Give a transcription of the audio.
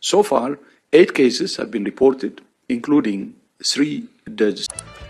So far, 8 cases have been reported, including 3 deaths.